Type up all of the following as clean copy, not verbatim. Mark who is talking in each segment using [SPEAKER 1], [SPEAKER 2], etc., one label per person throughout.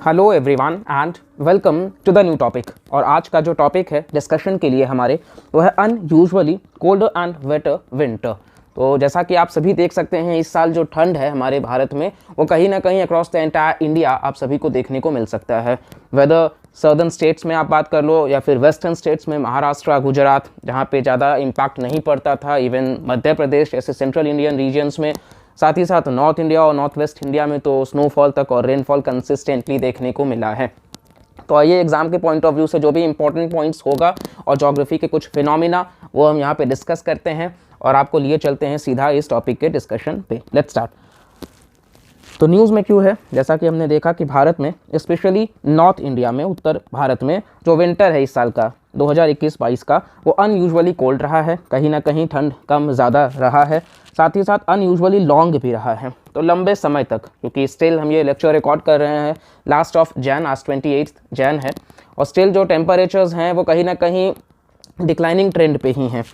[SPEAKER 1] Hello everyone and welcome to the new topic. और आज का जो टॉपिक है डिस्कशन के लिए हमारे वो है unusually cold and waiter winter. तो जैसा कि आप सभी देख सकते हैं इस साल जो ठंड है हमारे भारत में वो कहीं ना कहीं अक्रॉस द एंटायर इंडिया आप सभी को देखने को मिल सकता है। वेदर सर्दर्न स्टेट्स में आप बात कर लो या फिर वेस्टर्न स्टेट्स में महाराष्ट्र गुजरात जहाँ पे ज़्यादा इम्पैक्ट नहीं पड़ता था, इवन मध्य प्रदेश ऐसे सेंट्रल इंडियन रीजन्स में, साथ ही साथ नॉर्थ इंडिया और नॉर्थ वेस्ट इंडिया में तो स्नोफॉल तक और रेनफॉल कंसिस्टेंटली देखने को मिला है। तो आइए एग्जाम के पॉइंट ऑफ व्यू से जो भी इंपॉर्टेंट पॉइंट्स होगा और ज्योग्राफी के कुछ फिनोमिना वो हम यहाँ पे डिस्कस करते हैं और आपको लिए चलते हैं सीधा इस टॉपिक के डिस्कशन पे। Let's start. तो न्यूज़ में क्यों है, जैसा कि हमने देखा कि भारत में स्पेशली नॉर्थ इंडिया में, उत्तर भारत में जो विंटर है इस साल का 2021-22 का वो अनयूजुअली कोल्ड रहा है। कहीं ना कहीं ठंड कम ज़्यादा रहा है, साथ ही साथ अनयूजुअली लॉन्ग भी रहा है। तो लंबे समय तक, क्योंकि स्टिल हम ये लेक्चर रिकॉर्ड कर रहे हैं लास्ट ऑफ जैन, आज 28 जैन है, और स्टिल जो टेम्परेचर्स हैं वो कहीं ना कहीं डिक्लाइनिंग ट्रेंड पे ही हैं।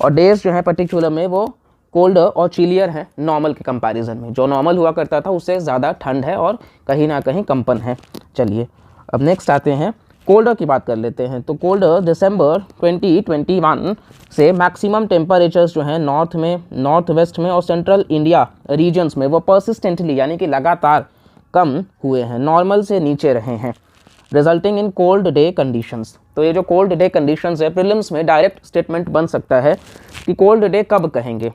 [SPEAKER 1] और डेज जो है पर्टिकुलर में वो कोल्डर और चिलियर है नॉर्मल के कंपैरिजन में। जो नॉर्मल हुआ करता था उससे ज़्यादा ठंड है और कहीं ना कहीं कंपन है। चलिए अब नेक्स्ट आते हैं, कोल्डर की बात कर लेते हैं। तो कोल्डर दिसंबर 2021 से मैक्सिमम टेम्परेचर्स जो हैं नॉर्थ में, नॉर्थ वेस्ट में और सेंट्रल इंडिया रीजन्स में वो परसिस्टेंटली यानी कि लगातार कम हुए हैं, नॉर्मल से नीचे रहे हैं, resulting in cold day conditions. तो ये जो कोल्ड डे कंडीशंस है प्रीलिम्स में डायरेक्ट स्टेटमेंट बन सकता है कि कोल्ड डे कब कहेंगे।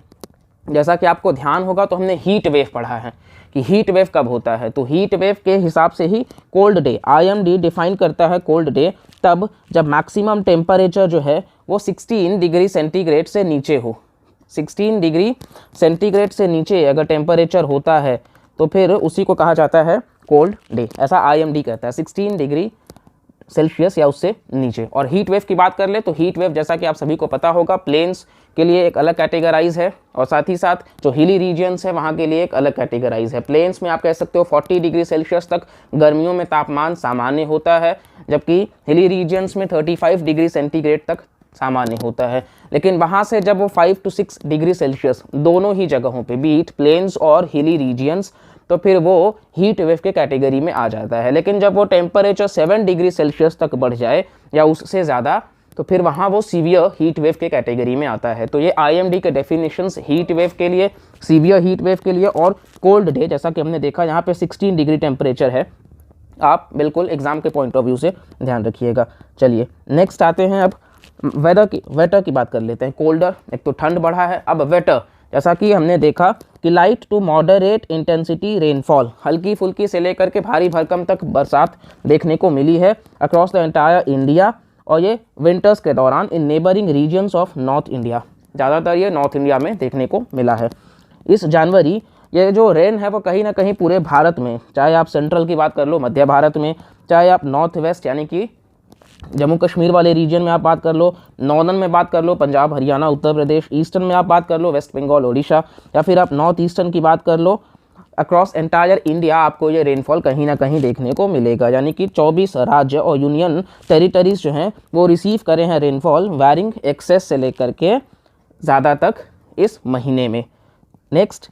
[SPEAKER 1] जैसा कि आपको ध्यान होगा तो हमने हीट वेव पढ़ा है कि हीट वेव कब होता है। तो हीट वेव के हिसाब से ही कोल्ड डे, IMD डिफाइन करता है कोल्ड डे तब जब मैक्सिमम टेम्परेचर जो है वो 16 डिग्री सेंटीग्रेड से नीचे हो। 16 डिग्री सेंटीग्रेड से नीचे अगर टेम्परेचर होता है तो फिर उसी को कहा जाता है कोल्ड डे, ऐसा IMD कहता है, 16 डिग्री सेल्सियस या उससे नीचे। और हीट वेव की बात कर ले तो हीट वेव जैसा कि आप सभी को पता होगा प्लेन्स के लिए एक अलग कैटेगराइज है और साथ ही साथ जो हिली रीजन्स है वहाँ के लिए एक अलग कैटेगराइज है। प्लेन्स में आप कह सकते हो 40 डिग्री सेल्सियस तक गर्मियों में तापमान सामान्य होता है, जबकि हिली रीजन्स में 35 डिग्री सेंटीग्रेड तक सामान्य होता है। लेकिन वहाँ से जब वो 5 to 6 डिग्री सेल्सियस दोनों ही जगहों पे, बीट प्लेन्स और हिली रीजियंस, तो फिर वो हीट वेव के कैटेगरी में आ जाता है। लेकिन जब वो टेम्परेचर 7 डिग्री सेल्सियस तक बढ़ जाए या उससे ज़्यादा तो फिर वहाँ वो सीवियर हीट वेव के कैटेगरी में आता है। तो ये IMD के डेफिनेशंस हीट वेव के लिए, सीवियर हीट वेव के लिए और कोल्ड डे, जैसा कि हमने देखा यहाँ पे 16 डिग्री टेम्परेचर है, आप बिल्कुल एग्जाम के पॉइंट ऑफ व्यू से ध्यान रखिएगा। चलिए नेक्स्ट आते हैं, अब वेटर की बात कर लेते हैं। कोल्डर, एक तो ठंड बढ़ा है, अब वेटर जैसा कि हमने देखा कि light to moderate intensity rainfall, हल्की फुल्की से लेकर के भारी भरकम तक बरसात देखने को मिली है अक्रॉस द एंटायर इंडिया, और ये विंटर्स के दौरान in neighbouring regions of north India, ज़्यादातर ये नॉर्थ इंडिया में देखने को मिला है। इस जनवरी ये जो रेन है वो कहीं ना कहीं पूरे भारत में, चाहे आप सेंट्रल की बात कर लो मध्य भारत में, चाहे आप नॉर्थ वेस्ट यानी कि जम्मू कश्मीर वाले रीजन में आप बात कर लो, नॉर्दर्न में बात कर लो पंजाब हरियाणा उत्तर प्रदेश, ईस्टर्न में आप बात कर लो वेस्ट बंगाल ओडिशा, या फिर आप नॉर्थ ईस्टर्न की बात कर लो, अक्रॉस एंटायर इंडिया आपको ये रेनफॉल कहीं ना कहीं देखने को मिलेगा। यानी कि 24 राज्य और यूनियन टेरिटरीज जो हैं वो रिसीव करे हैं रेनफॉल वैरिंग एक्सेस से लेकर के ज़्यादा तक इस महीने में। Next,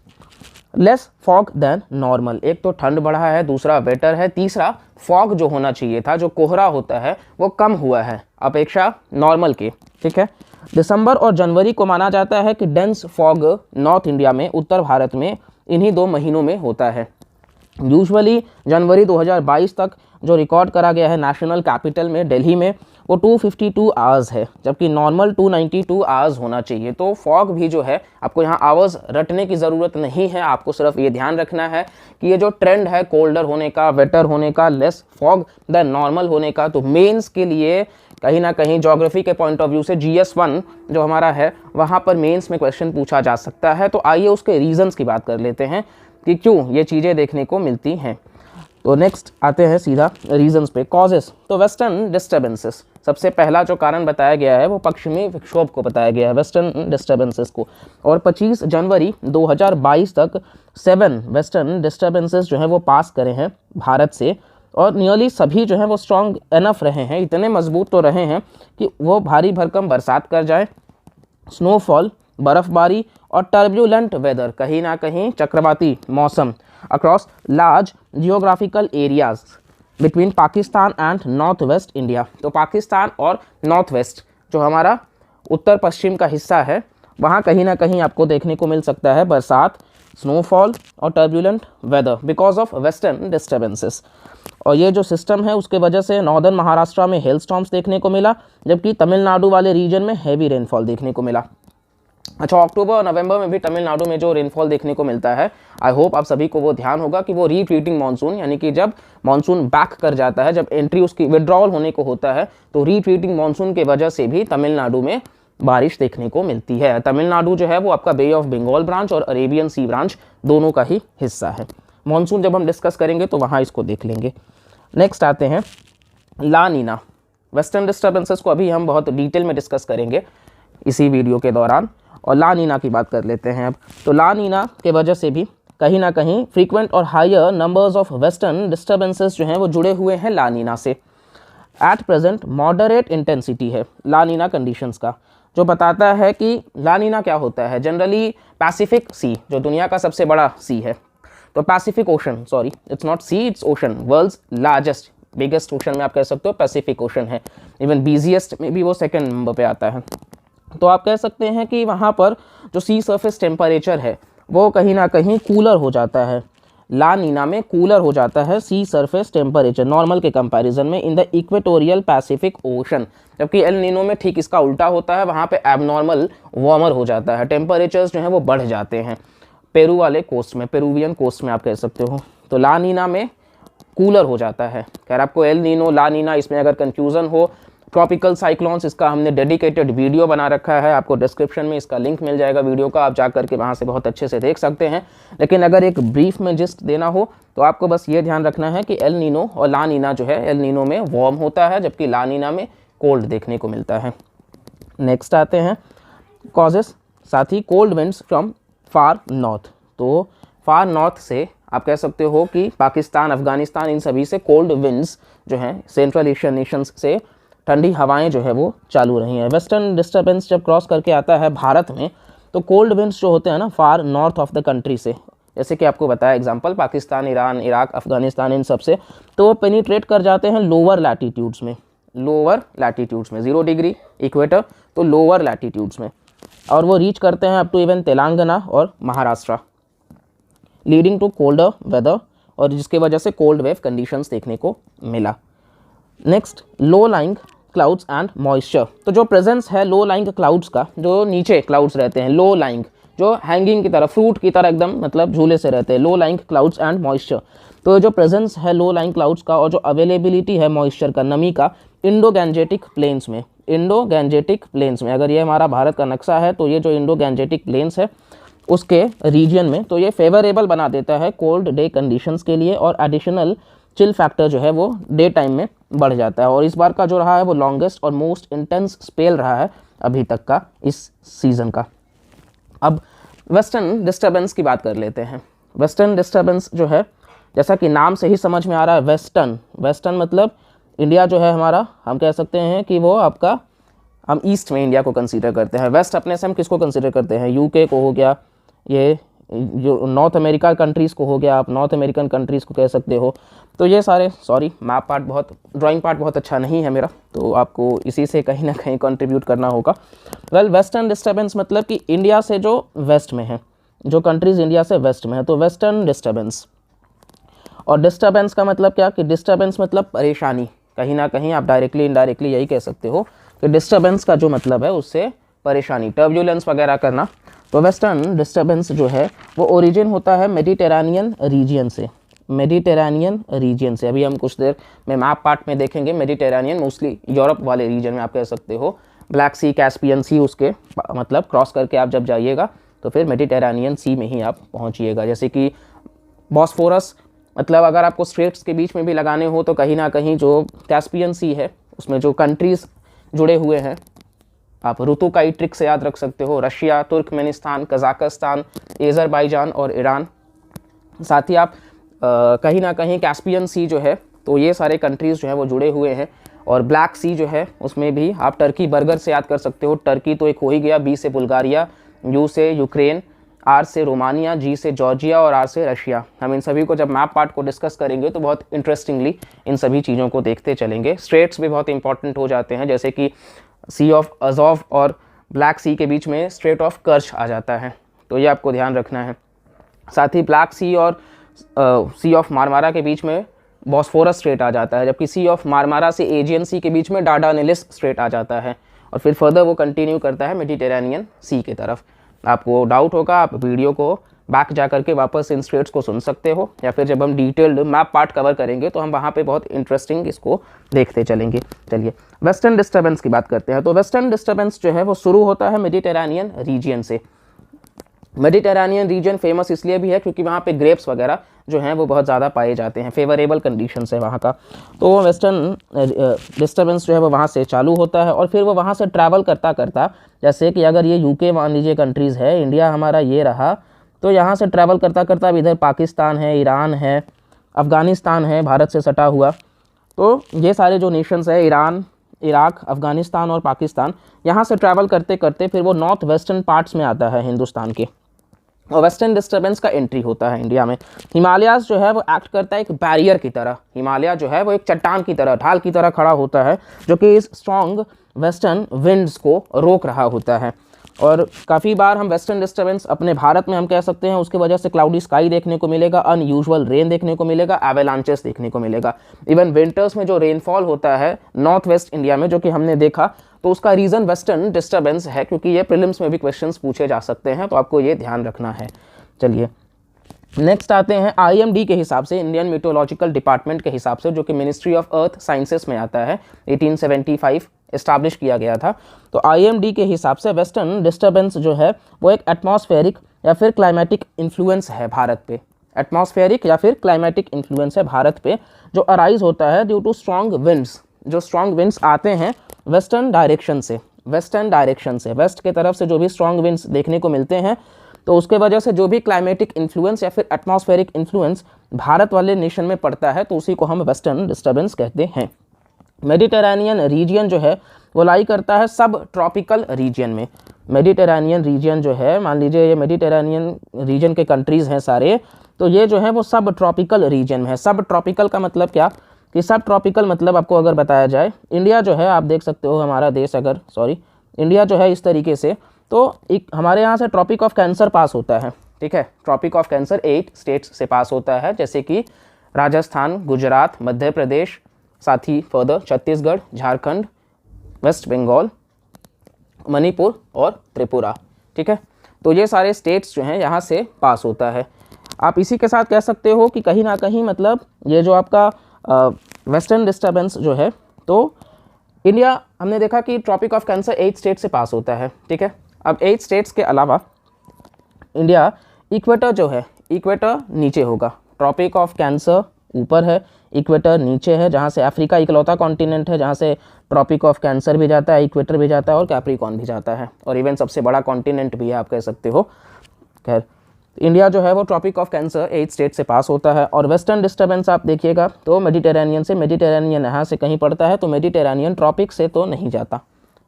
[SPEAKER 1] less fog than normal, एक तो ठंड बढ़ा है, दूसरा वेटर है, तीसरा फॉग जो होना चाहिए था, जो कोहरा होता है वो कम हुआ है अपेक्षा नॉर्मल के। ठीक है, दिसंबर और जनवरी को माना जाता है कि डेंस फॉग नॉर्थ इंडिया में, उत्तर भारत में इन्हीं 2 महीनों में होता है। यूजुअली जनवरी 2022 तक जो रिकॉर्ड करा गया है नेशनल कैपिटल में दिल्ली में वो 252 आवर्स है, जबकि नॉर्मल 292 आवर्स होना चाहिए। तो फॉग भी जो है आपको यहाँ आवर्स रटने की ज़रूरत नहीं है, आपको सिर्फ ये ध्यान रखना है कि ये जो ट्रेंड है कोल्डर होने का, वेटर होने का, लेस फॉग देन नॉर्मल होने का, तो मेंस के लिए कहीं ना कहीं ज्योग्राफी के पॉइंट ऑफ व्यू से GS1 जो हमारा है वहाँ पर मेंस में क्वेश्चन पूछा जा सकता है। तो आइए उसके रीजंस की बात कर लेते हैं कि क्यों ये चीज़ें देखने को मिलती हैं। तो नेक्स्ट आते हैं सीधा रीजंस पे। कॉजेस, तो वेस्टर्न डिस्टर्बेंसेस, सबसे पहला जो कारण बताया गया है वो पश्चिमी विक्षोभ को बताया गया है, वेस्टर्न डिस्टर्बेंसेस को। और 25 जनवरी 2022 तक 7 वेस्टर्न डिस्टर्बेंसेस जो हैं वो पास करे हैं भारत से, और नियरली सभी जो हैं वो स्ट्रॉन्ग एनफ रहे हैं, इतने मजबूत तो रहे हैं कि वो भारी भरकम बरसात कर जाए, स्नोफॉल, बर्फबारी और टर्ब्यूलेंट वेदर, कहीं ना कहीं चक्रवाती मौसम across large geographical areas between Pakistan and north west India. तो पाकिस्तान और नॉर्थ वेस्ट जो हमारा उत्तर पश्चिम का हिस्सा है, वहाँ कहीं ना कहीं आपको देखने को मिल सकता है बरसात, स्नोफॉल और turbulent weather because of western disturbances. और ये जो सिस्टम है उसके वजह से नॉर्दर्न महाराष्ट्र में हेल स्टॉर्म्स देखने को मिला, जबकि तमिलनाडु वाले रीजन में हैवी रेनफॉल देखने को मिला। अच्छा, अक्टूबर और नवंबर में भी तमिलनाडु में जो रेनफॉल देखने को मिलता है, आई होप आप सभी को वो ध्यान होगा कि वो रीट्रीटिंग मानसून, यानी कि जब मानसून बैक कर जाता है, जब एंट्री उसकी विड्रॉल होने को होता है, तो रीट्रीटिंग मानसून की वजह से भी तमिलनाडु में बारिश देखने को मिलती है। तमिलनाडु जो है वो आपका बे ऑफ बंगाल ब्रांच और अरेबियन सी ब्रांच दोनों का ही हिस्सा है। मानसून जब हम डिस्कस करेंगे तो वहाँ इसको देख लेंगे। नेक्स्ट आते हैं ला नीना। वेस्टर्न डिस्टर्बेंसेस को अभी हम बहुत डिटेल में डिस्कस करेंगे इसी वीडियो के दौरान, और ला नीना की बात कर लेते हैं अब। तो ला नीना के वजह से भी कहीं ना कहीं फ्रीक्वेंट और higher numbers of western disturbances जो हैं वो जुड़े हुए हैं ला नीना से। एट प्रेजेंट मॉडरेट इंटेंसिटी है ला नीना कंडीशंस का, जो बताता है कि ला नीना क्या होता है। जनरली पैसिफिक सी, जो दुनिया का सबसे बड़ा सी है, तो Pacific Ocean, sorry it's not sea, it's ocean, world's largest biggest ocean में आप कह सकते हो पैसिफिक ओशन है। इवन बिजिएस्ट में भी वो सेकंड नंबर पे आता है। तो आप कह सकते हैं कि वहाँ पर जो सी सरफेस टेम्परेचर है वो कहीं ना कहीं कूलर हो जाता है। ला नीना में कूलर हो जाता है सी सरफेस टेम्परेचर नॉर्मल के कंपैरिजन में in the equatorial Pacific ocean, जबकि एल नीनो में ठीक इसका उल्टा होता है, वहाँ पे एबनॉर्मल वार्मर हो जाता है, टेम्परेचर्स जो हैं वो बढ़ जाते हैं पेरू वाले कोस्ट में, पेरूवियन कोस्ट में आप कह सकते हो। तो ला नीना में कूलर हो जाता है। खैर आपको एल नीनो ला नीना इसमें अगर कन्फ्यूज़न हो, ट्रॉपिकल साइक्लोन्स, इसका हमने डेडिकेटेड वीडियो बना रखा है, आपको डिस्क्रिप्शन में इसका लिंक मिल जाएगा वीडियो का, आप जा करके वहाँ से बहुत अच्छे से देख सकते हैं। लेकिन अगर एक ब्रीफ में जिस्ट देना हो तो आपको बस ये ध्यान रखना है कि एल नीनो और ला नीना जो है, एल नीनो में वार्म होता है जबकि ला नीना में कोल्ड देखने को मिलता है। नेक्स्ट आते हैं कॉजेस, साथ ही cold winds from far north. तो फार नॉर्थ से आप कह सकते हो कि पाकिस्तान, अफगानिस्तान, इन सभी से कोल्ड विंड्स जो हैं, सेंट्रल एशियन नेशंस से ठंडी हवाएं जो है वो चालू रही हैं। वेस्टर्न डिस्टर्बेंस जब क्रॉस करके आता है भारत में, तो कोल्ड विंड्स जो होते हैं ना far north of the country से, जैसे कि आपको बताया example Pakistan, Iran, Iraq, Afghanistan, इन सब से, तो वो पेनिट्रेट कर जाते हैं लोअर लैटिट्यूड्स में, लोअर लैटिट्यूड्स में 0 डिग्री इक्वेटर, तो लोअर लैटिट्यूड्स में, और वो रीच करते हैं अप टू इवन तेलंगाना और Maharashtra, leading to colder weather, और जिसके वजह से कोल्ड वेव कंडीशंस देखने को मिला। Next low lying clouds and moisture. तो जो प्रेजेंस है लो लाइंग क्लाउड्स का, जो नीचे क्लाउड्स रहते हैं, लो लाइंग जो हैंगिंग की तरह, फ्रूट की तरह एकदम मतलब झूले से रहते हैं, low lying clouds and moisture. तो जो प्रेजेंस है लो लाइंग क्लाउड्स का और जो अवेलेबिलिटी है मॉइस्चर का, नमी का, इंडो गैंजेटिक प्लेन्स में, इंडो गैंजेटिक प्लेन्स में, अगर ये हमारा भारत का नक्शा है तो ये जो इंडो गैंजेटिक प्लेन्स है उसके रीजन में, तो ये फेवरेबल बना देता है कोल्ड डे कंडीशंस के लिए, और एडिशनल चिल फैक्टर जो है वो डे टाइम में बढ़ जाता है। और इस बार का जो रहा है वो लॉन्गेस्ट और मोस्ट इंटेंस स्पेल रहा है अभी तक का इस सीज़न का। अब वेस्टर्न डिस्टर्बेंस की बात कर लेते हैं। वेस्टर्न डिस्टर्बेंस जो है, जैसा कि नाम से ही समझ में आ रहा है, वेस्टर्न, वेस्टर्न मतलब इंडिया जो है हमारा, हम कह सकते हैं कि वो आपका, हम ईस्ट में इंडिया को कंसीडर करते हैं। वेस्ट अपने से हम किसको कंसीडर करते हैं, यूके को हो गया, ये जो नॉर्थ अमेरिका कंट्रीज़ को हो गया, आप नॉर्थ अमेरिकन कंट्रीज़ को कह सकते हो। तो ये सारे, सॉरी मैप पार्ट बहुत, ड्राइंग पार्ट बहुत अच्छा नहीं है मेरा, तो आपको इसी से कहीं ना कहीं कंट्रीब्यूट करना होगा। वेल वेस्टर्न डिस्टर्बेंस मतलब कि इंडिया से जो वेस्ट में है, जो कंट्रीज़ इंडिया से वेस्ट में है, तो वेस्टर्न डिस्टर्बेंस। और डिस्टर्बेंस का मतलब क्या, कि डिस्टर्बेंस मतलब परेशानी, कहीं ना कहीं आप डायरेक्टली इनडायरेक्टली यही कह सकते हो कि डिस्टर्बेंस का जो मतलब है उससे परेशानी, टर्ब्यूलेंस वगैरह करना। तो वेस्टर्न डिस्टर्बेंस जो है वो ओरिजिन होता है मेडिटेरेनियन रीजियन से, मेडिटेरेनियन रीजियन से। अभी हम कुछ देर में मैप पार्ट में देखेंगे, मेडिटेरेनियन मोस्टली यूरोप वाले रीजन में आप कह सकते हो, ब्लैक सी, कैस्पियन सी, उसके मतलब क्रॉस करके आप जब जाइएगा तो फिर मेडिटेरेनियन सी में ही आप पहुंचिएगा। जैसे कि बॉस्फोरस, मतलब अगर आपको स्ट्रेट्स के बीच में भी लगाने हो तो कहीं ना कहीं जो कैस्पियन सी है उसमें जो कंट्रीज़ जुड़े हुए हैं, आप ऋतु का ही ट्रिक से याद रख सकते हो, रशिया, तुर्कमेनिस्तान, कजाकिस्तान, अज़रबैजान और ईरान। साथ ही आप कहीं ना कहीं कैस्पियन सी जो है, तो ये सारे कंट्रीज़ जो है वो जुड़े हुए हैं। और ब्लैक सी जो है उसमें भी आप टर्की बर्गर से याद कर सकते हो, टर्की तो एक हो ही गया, बी से बुल्गारिया, यू से यूक्रेन, आर से रोमानिया, जी से जॉर्जिया और आर से रशिया। हम इन सभी को जब मैप पार्ट को डिस्कस करेंगे तो बहुत इंटरेस्टिंगली इन सभी चीज़ों को देखते चलेंगे। स्ट्रेट्स भी बहुत इंपॉर्टेंट हो जाते हैं, जैसे कि सी ऑफ अजोव और ब्लैक सी के बीच में स्ट्रेट ऑफ कर्च आ जाता है, तो ये आपको ध्यान रखना है। साथ ही ब्लैक सी और सी ऑफ मारमारा के बीच में बॉस्फोरस स्ट्रेट आ जाता है, जबकि सी ऑफ मारमारा से एजियन सी के बीच में डार्डानेलिस स्ट्रेट आ जाता है, और फिर फर्दर वो कंटिन्यू करता है मेडिटेरेनियन सी की तरफ। आपको डाउट होगा, आप वीडियो को बैक जा करके वापस इन स्ट्रेट्स को सुन सकते हो, या फिर जब हम डिटेल्ड मैप पार्ट कवर करेंगे तो हम वहाँ पे बहुत इंटरेस्टिंग इसको देखते चलेंगे। चलिए वेस्टर्न डिस्टर्बेंस की बात करते हैं। तो वेस्टर्न डिस्टर्बेंस जो है वो शुरू होता है मेडिटेरेनियन रीजियन से। मेडिटेरेनियन रीजन फेमस इसलिए भी है क्योंकि वहाँ पे ग्रेप्स वगैरह जो हैं वो बहुत ज़्यादा पाए जाते हैं, फेवरेबल कंडीशंस है वहाँ का। तो वेस्टर्न डिस्टर्बेंस जो है वो वहाँ से चालू होता है, और फिर वो वहाँ से ट्रैवल करता करता, जैसे कि अगर ये यूके मान लीजिए कंट्रीज़ है, इंडिया हमारा ये रहा, तो यहाँ से ट्रैवल करता करता अब इधर पाकिस्तान है, ईरान है, अफ़गानिस्तान है भारत से सटा हुआ। तो ये सारे जो नेशंस है, ईरान, इराक, अफ़गानिस्तान और पाकिस्तान, यहाँ से ट्रैवल करते करते फिर वो नॉर्थ वेस्टर्न पार्ट्स में आता है हिंदुस्तान के, और वेस्टर्न डिस्टर्बेंस का एंट्री होता है इंडिया में। हिमालयाज़ जो है वो एक्ट करता है एक बैरियर की तरह। हिमालय जो है वो एक चट्टान की तरह, ढाल की तरह खड़ा होता है, जो कि इस स्ट्रॉन्ग वेस्टर्न विंड्स को रोक रहा होता है। और काफ़ी बार हम वेस्टर्न डिस्टर्बेंस अपने भारत में हम कह सकते हैं उसके वजह से क्लाउडी स्काई देखने को मिलेगा, अनयूजुअल रेन देखने को मिलेगा, एवेलांचेस देखने को मिलेगा। इवन विंटर्स में जो रेनफॉल होता है नॉर्थ वेस्ट इंडिया में, जो कि हमने देखा, तो उसका रीज़न वेस्टर्न डिस्टर्बेंस है, क्योंकि ये प्रीलिम्स में भी क्वेश्चंस पूछे जा सकते हैं, तो आपको ये ध्यान रखना है। चलिए नेक्स्ट आते हैं IMD के हिसाब से, इंडियन मीटोलॉजिकल डिपार्टमेंट के हिसाब से, जो कि मिनिस्ट्री ऑफ अर्थ साइंसेस में आता है, 1875 इस्टाब्लिश किया गया था। तो IMD के हिसाब से वेस्टर्न डिस्टर्बेंस जो है वो एक एटमॉस्फेरिक या फिर क्लाइमेटिक इन्फ्लुएंस है भारत पे। एटमॉस्फेरिक या फिर क्लाइमेटिक इन्फ्लुएंस है भारत पे, जो अराइज होता है ड्यू टू स्ट्रॉन्ग विंड्स। जो स्ट्रॉन्ग विंड्स आते हैं वेस्टर्न डायरेक्शन से, वेस्ट के तरफ से जो भी स्ट्रॉन्ग विंड्स देखने को मिलते हैं, तो उसके वजह से जो भी क्लाइमेटिक इन्फ्लुएंस या फिर एटमॉस्फेरिक इन्फ्लुएंस भारत वाले नेशन में पड़ता है, तो उसी को हम वेस्टर्न डिस्टर्बेंस कहते हैं। मेडिटेरेनियन रीजियन जो है वो लाई करता है सब ट्रॉपिकल रीजियन में। मेडिटेरेनियन रीजियन जो है, मान लीजिए ये मेडिटेरेनियन रीजन के कंट्रीज़ हैं सारे, तो ये जो है वो सब ट्रॉपिकल रीजन में है। सब ट्रॉपिकल का मतलब क्या, कि सब ट्रॉपिकल मतलब आपको अगर बताया जाए, इंडिया जो है आप देख सकते हो, हमारा देश अगर इंडिया जो है इस तरीके से, तो एक हमारे यहाँ से ट्रॉपिक ऑफ कैंसर पास होता है, ठीक है। ट्रॉपिक ऑफ कैंसर 8 स्टेट्स से पास होता है, जैसे कि राजस्थान, गुजरात, मध्य प्रदेश, साथ ही फर्दर छत्तीसगढ़, झारखंड, वेस्ट बंगाल, मणिपुर और त्रिपुरा, ठीक है। तो ये सारे स्टेट्स जो हैं यहाँ से पास होता है। आप इसी के साथ कह सकते हो कि कहीं ना कहीं मतलब ये जो आपका वेस्टर्न डिस्टर्बेंस जो है, तो इंडिया हमने देखा कि ट्रॉपिक ऑफ कैंसर 8 स्टेट से पास होता है, ठीक है। अब 8 स्टेट्स के अलावा इंडिया इक्वेटर जो है, इक्वेटर नीचे होगा, ट्रॉपिक ऑफ कैंसर ऊपर है, इक्वेटर नीचे है, जहाँ से अफ्रीका इकलौता कॉन्टिनेंट है जहाँ से ट्रॉपिक ऑफ कैंसर भी जाता है, इक्वेटर भी जाता है और कैप्रिकॉर्न भी जाता है, और इवन सबसे बड़ा कॉन्टिनेंट भी है आप कह सकते हो। खैर इंडिया जो है वो ट्रॉपिक ऑफ कैंसर 8 स्टेट से पास होता है। और वेस्टर्न डिस्टर्बेंस आप देखिएगा तो मेडिटेरेनियन से, मेडिटेरेनियन यहाँ से कहीं पड़ता है, तो मेडिटेरेनियन ट्रॉपिक से तो नहीं जाता,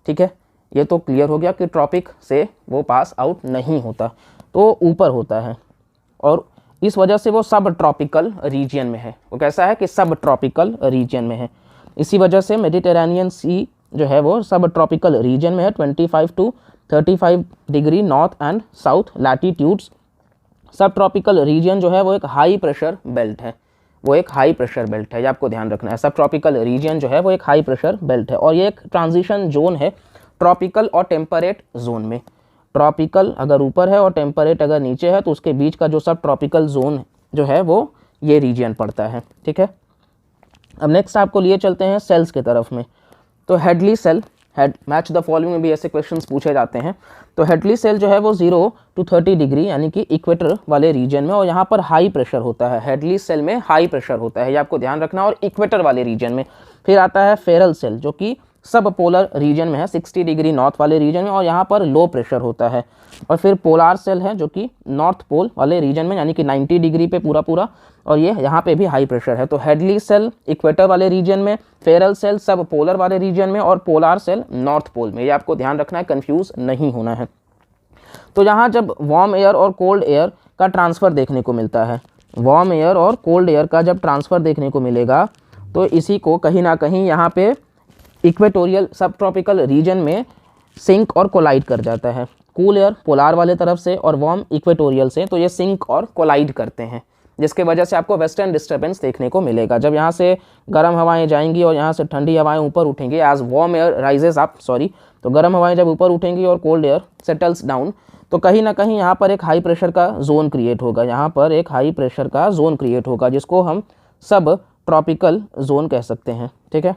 [SPEAKER 1] ठीक है। ये तो क्लियर हो गया कि ट्रॉपिक से वो पास आउट नहीं होता, तो ऊपर होता है, और इस वजह से वो सब ट्रॉपिकल रीजन में है। वो कैसा है कि सब ट्रॉपिकल रीजन में है, इसी वजह से मेडिटेरेनियन सी जो है वो सब ट्रॉपिकल रीजन में है। 25 to 35 degree north and south latitudes. सब ट्रॉपिकल रीजन जो है वो एक हाई प्रेशर बेल्ट है, वो एक हाई प्रेशर बेल्ट है, ये आपको ध्यान रखना है। सब ट्रॉपिकल रीजन जो है वो एक हाई प्रेशर बेल्ट है, और ये एक ट्रांजिशन जोन है ट्रॉपिकल और टेम्परेट जोन में। ट्रॉपिकल अगर ऊपर है और टेम्परेट अगर नीचे है, तो उसके बीच का जो सब ट्रॉपिकल जोन जो है वो ये रीजन पड़ता है, ठीक है। अब नेक्स्ट आपको लिए चलते हैं सेल्स के तरफ में। तो Hadley cell, head match the following में भी ऐसे क्वेश्चंस पूछे जाते हैं। तो हेडली सेल जो है वो 0 to 30 डिग्री यानी कि इक्वेटर वाले रीजन में, और यहाँ पर हाई प्रेशर होता है। हेडली सेल में हाई प्रेशर होता है, ये आपको ध्यान रखना, और इक्वेटर वाले रीजन में। फिर आता है फेरल सेल जो कि सब पोलर रीजन में है, 60 डिग्री नॉर्थ वाले रीजन में, और यहाँ पर लो प्रेशर होता है। और फिर पोलार सेल है जो कि नॉर्थ पोल वाले रीजन में, यानी कि 90 डिग्री पे पूरा, और ये यहाँ पे भी हाई प्रेशर है। तो हेडली सेल इक्वेटर वाले रीजन में, फेरल सेल सब पोलर वाले रीजन में, और पोलार सेल नॉर्थ पोल में। ये आपको ध्यान रखना है, कंफ्यूज नहीं होना है। तो यहाँ जब वार्म एयर और कोल्ड एयर का ट्रांसफ़र देखने को मिलता है, वार्म एयर और कोल्ड एयर का जब ट्रांसफ़र देखने को मिलेगा तो इसी को कहीं ना कहीं यहाँ पे इक्वेटोरियल सब ट्रॉपिकल रीजन में सिंक और कोलाइड कर जाता है। कूल एयर पोलार वाले तरफ से और वार्म इक्वेटोरियल से, तो ये सिंक और कोलाइड करते हैं, जिसके वजह से आपको वेस्टर्न डिस्टर्बेंस देखने को मिलेगा। जब यहाँ से गर्म हवाएं जाएंगी और यहाँ से ठंडी हवाएं ऊपर उठेंगी, as warm air rises up, तो गर्म हवाएं जब ऊपर उठेंगी और कोल्ड एयर सेटल्स डाउन, तो कहीं ना कहीं यहाँ पर एक हाई प्रेशर का जोन क्रिएट होगा, यहाँ पर एक हाई प्रेशर का जोन क्रिएट होगा, जिसको हम सब ट्रॉपिकल जोन कह सकते हैं। ठीक है,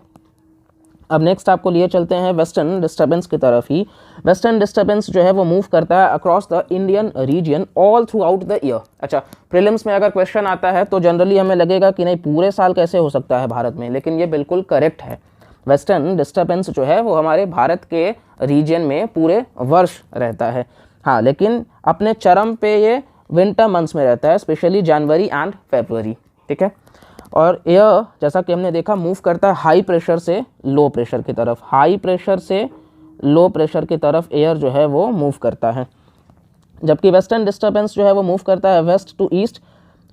[SPEAKER 1] अब नेक्स्ट आपको लिए चलते हैं वेस्टर्न डिस्टर्बेंस की तरफ ही। वेस्टर्न डिस्टर्बेंस जो है वो मूव करता है across the Indian reason all through out the year. अच्छा, प्रीलिम्स में अगर क्वेश्चन आता है तो जनरली हमें लगेगा कि नहीं पूरे साल कैसे हो सकता है भारत में, लेकिन ये बिल्कुल करेक्ट है। वेस्टर्न डिस्टर्बेंस जो है वो हमारे भारत के रीजन में पूरे वर्ष रहता है। हाँ, लेकिन अपने चरम पे ये विंटर मंथ्स में रहता है, स्पेशली जनवरी एंड फरवरी। ठीक है, और एयर जैसा कि हमने देखा मूव करता है हाई प्रेशर से लो प्रेशर की तरफ, हाई प्रेशर से लो प्रेशर की तरफ एयर जो है वो मूव करता है। जबकि वेस्टर्न डिस्टर्बेंस जो है वो मूव करता है वेस्ट टू ईस्ट,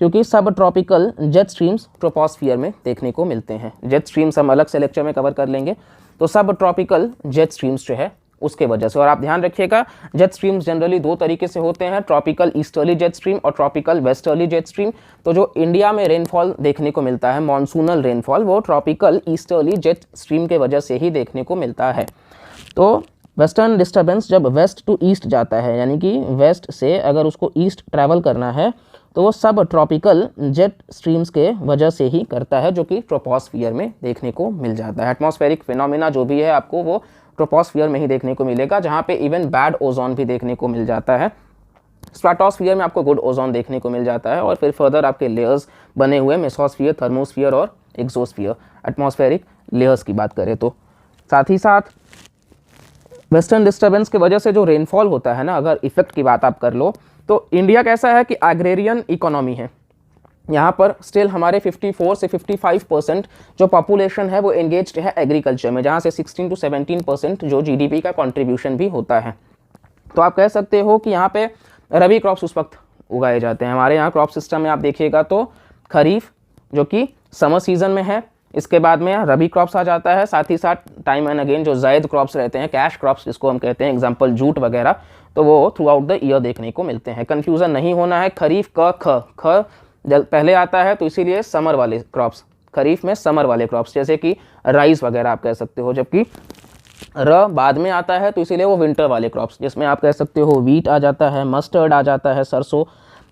[SPEAKER 1] क्योंकि सब ट्रॉपिकल जेट स्ट्रीम्स ट्रोपोस्फियर में देखने को मिलते हैं। जेट स्ट्रीम्स हम अलग से लेक्चर में कवर कर लेंगे। तो सब ट्रॉपिकल जेट स्ट्रीम्स जो है उसके वजह से, और आप ध्यान रखिएगा जेट स्ट्रीम्स जनरली दो तरीके से होते हैं, ट्रॉपिकल ईस्टर्ली जेट स्ट्रीम और ट्रॉपिकल वेस्टर्ली जेट स्ट्रीम। तो जो इंडिया में रेनफॉल देखने को मिलता है, मॉनसूनल रेनफॉल, वो ट्रॉपिकल ईस्टर्ली जेट स्ट्रीम के वजह से ही देखने को मिलता है। तो वेस्टर्न डिस्टर्बेंस जब वेस्ट टू ईस्ट जाता है, यानी कि वेस्ट से अगर उसको ईस्ट ट्रैवल करना है, तो वो सब ट्रॉपिकल जेट स्ट्रीम्स के वजह से ही करता है, जो कि ट्रोपोस्फियर में देखने को मिल जाता है। एटमॉस्फेरिक फिनोमिना जो भी है आपको वो ट्रोपोस्फियर में ही देखने को मिलेगा, जहाँ पे इवन बैड ओजोन भी देखने को मिल जाता है। स्ट्रेटोस्फियर में आपको गुड ओजोन देखने को मिल जाता है, और फिर फर्दर आपके लेयर्स बने हुए मेसोस्फियर, थर्मोस्फियर और एक्सोस्फियर, एटमॉस्फेरिक लेयर्स की बात करें तो। साथ ही साथ वेस्टर्न डिस्टर्बेंस की वजह से जो रेनफॉल होता है ना, अगर इफेक्ट की बात आप कर लो, तो इंडिया कैसा है कि एग्रेरियन इकोनॉमी है। यहाँ पर स्टिल हमारे 54 से 55% जो पॉपुलेशन है वो एंगेज्ड है एग्रीकल्चर में, जहाँ से 16 to 17% जो जीडीपी का कंट्रीब्यूशन भी होता है। तो आप कह सकते हो कि यहाँ पे रबी क्रॉप्स उस वक्त उगाए जाते हैं। हमारे यहाँ क्रॉप सिस्टम में आप देखिएगा तो खरीफ जो कि समर सीजन में है, इसके बाद में रबी क्रॉप्स आ जाता है, साथ ही साथ टाइम एंड अगेन जो जायद क्रॉप्स रहते हैं, कैश क्रॉप्स जिसको हम कहते हैं, एग्जांपल जूट वगैरह, तो वो थ्रू आउट द ईयर देखने को मिलते हैं। कंफ्यूजन नहीं होना है, खरीफ का ख पहले आता है तो इसीलिए समर वाले क्रॉप्स, खरीफ में समर वाले क्रॉप्स जैसे कि राइस वगैरह आप कह सकते हो, जबकि र बाद में आता है तो इसीलिए वो विंटर वाले क्रॉप्स, जिसमें आप कह सकते हो वीट आ जाता है, मस्टर्ड आ जाता है, सरसों,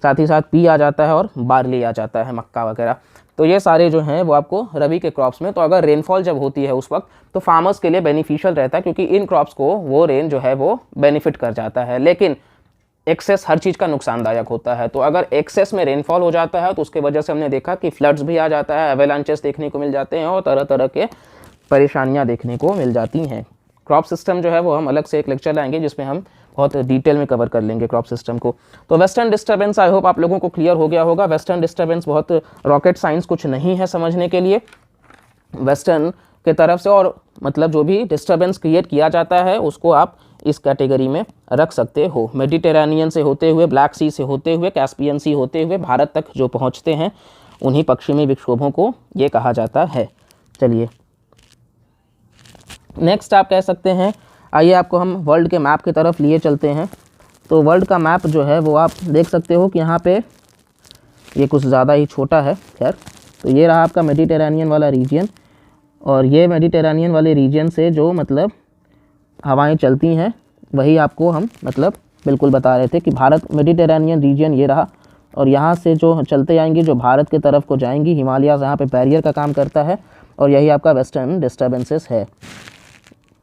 [SPEAKER 1] साथ ही साथ पी आ जाता है और बार्ली आ जाता है, मक्का वगैरह। तो ये सारे जो हैं वो आपको रबी के क्रॉप्स में, तो अगर रेनफॉल जब होती है उस वक्त तो फार्मर्स के लिए बेनिफिशियल रहता है, क्योंकि इन क्रॉप्स को वो रेन जो है वो बेनिफिट कर जाता है। लेकिन एक्सेस हर चीज़ का नुकसानदायक होता है, तो अगर एक्सेस में रेनफॉल हो जाता है तो उसके वजह से हमने देखा कि फ्लड्स भी आ जाता है, एवेलांचेस देखने को मिल जाते हैं और तरह तरह के परेशानियां देखने को मिल जाती हैं। क्रॉप सिस्टम जो है वो हम अलग से एक लेक्चर लाएंगे जिसमें हम बहुत डिटेल में कवर कर लेंगे क्रॉप सिस्टम को। तो वेस्टर्न डिस्टर्बेंस आई होप आप लोगों को क्लियर हो गया होगा। वेस्टर्न डिस्टर्बेंस बहुत रॉकेट साइंस कुछ नहीं है समझने के लिए। वेस्टर्न के तरफ से और मतलब जो भी डिस्टर्बेंस क्रिएट किया जाता है उसको आप इस कैटेगरी में रख सकते हो। मेडिटेरेनियन से होते हुए, ब्लैक सी से होते हुए, कैस्पियन सी होते हुए भारत तक जो पहुंचते हैं उन्हीं पश्चिमी विक्षोभों को ये कहा जाता है। चलिए नेक्स्ट आप कह सकते हैं, आइए आपको हम वर्ल्ड के मैप की तरफ लिए चलते हैं। तो वर्ल्ड का मैप जो है वो आप देख सकते हो कि यहाँ पे ये कुछ ज़्यादा ही छोटा है। खैर, तो ये रहा आपका मेडिटेरेनियन वाला रीजन, और ये मेडिटेरेनियन वाले रीजन से जो मतलब हवाएं चलती हैं वही आपको हम मतलब बिल्कुल बता रहे थे कि भारत मेडिटेरेनियन रीजन ये रहा, और यहाँ से जो चलते जाएंगी जो भारत की तरफ को जाएंगी, हिमालयाज़ यहाँ पे बैरियर का काम करता है, और यही आपका वेस्टर्न डिस्टर्बेंसेस है।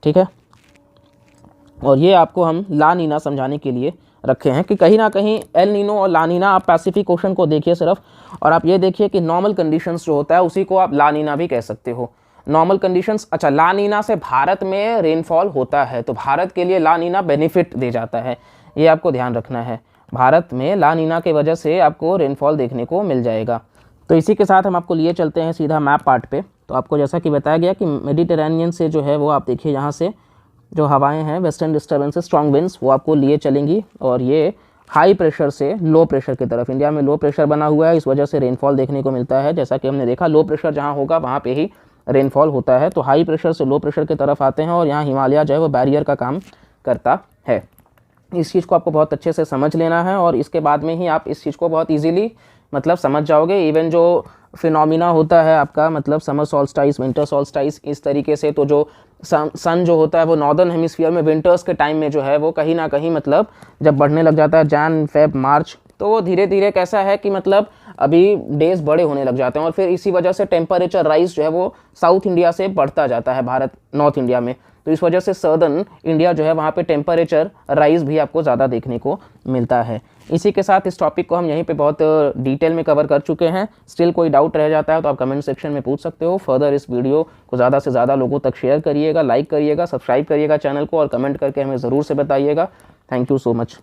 [SPEAKER 1] ठीक है, और ये आपको हम ला नीना समझाने के लिए रखे हैं कि कहीं ना कहीं एल नीनो और ला नीना, आप पैसिफिक ओशन को देखिए सिर्फ, और आप ये देखिए कि नॉर्मल कंडीशंस जो होता है उसी को आप ला नीना भी कह सकते हो। नॉर्मल कंडीशंस, अच्छा ला नीना से भारत में रेनफॉल होता है तो भारत के लिए ला नीना बेनिफिट दे जाता है, ये आपको ध्यान रखना है। भारत में ला नीना के वजह से आपको रेनफॉल देखने को मिल जाएगा। तो इसी के साथ हम आपको लिए चलते हैं सीधा मैप पार्ट पे। तो आपको जैसा कि बताया गया कि मेडिटेरेनियन से जो है वो आप देखिए यहाँ से जो हवाएं हैं, वेस्टर्न डिस्टर्बेंसेस, स्ट्रॉन्ग विंड्स, वो आपको लिए चलेंगी और ये हाई प्रेशर से लो प्रेशर की तरफ, इंडिया में लो प्रेशर बना हुआ है, इस वजह से रेनफॉल देखने को मिलता है। जैसा कि हमने देखा, लो प्रेशर जहाँ होगा वहाँ पे ही रेनफॉल होता है। तो हाई प्रेशर से लो प्रेशर की तरफ आते हैं और यहाँ हिमालय जो है वो बैरियर का काम करता है। इस चीज़ को आपको बहुत अच्छे से समझ लेना है और इसके बाद में ही आप इस चीज़ को बहुत ईजिली मतलब समझ जाओगे। इवन जो फिनोमिना होता है आपका, मतलब समर सॉल्स्टाइस, विंटर सॉल्स्टाइस, इस तरीके से, तो जो सन जो होता है वो नॉर्दर्न हेमिस्फीयर में विंटर्स के टाइम में जो है वो कहीं ना कहीं मतलब जब बढ़ने लग जाता है जैन फेब मार्च, तो वो धीरे धीरे कैसा है कि मतलब अभी डेज बड़े होने लग जाते हैं और फिर इसी वजह से टेम्परेचर राइज जो है वो साउथ इंडिया से बढ़ता जाता है भारत नॉर्थ इंडिया में। तो इस वजह से सर्दर्न इंडिया जो है वहाँ पे टेम्परेचर राइज भी आपको ज़्यादा देखने को मिलता है। इसी के साथ इस टॉपिक को हम यहीं पे बहुत डिटेल में कवर कर चुके हैं। स्टिल कोई डाउट रह जाता है तो आप कमेंट सेक्शन में पूछ सकते हो। फर्दर इस वीडियो को ज़्यादा से ज़्यादा लोगों तक शेयर करिएगा, लाइक करिएगा, सब्सक्राइब करिएगा चैनल को और कमेंट करके हमें ज़रूर से बताइएगा। Thank you so much.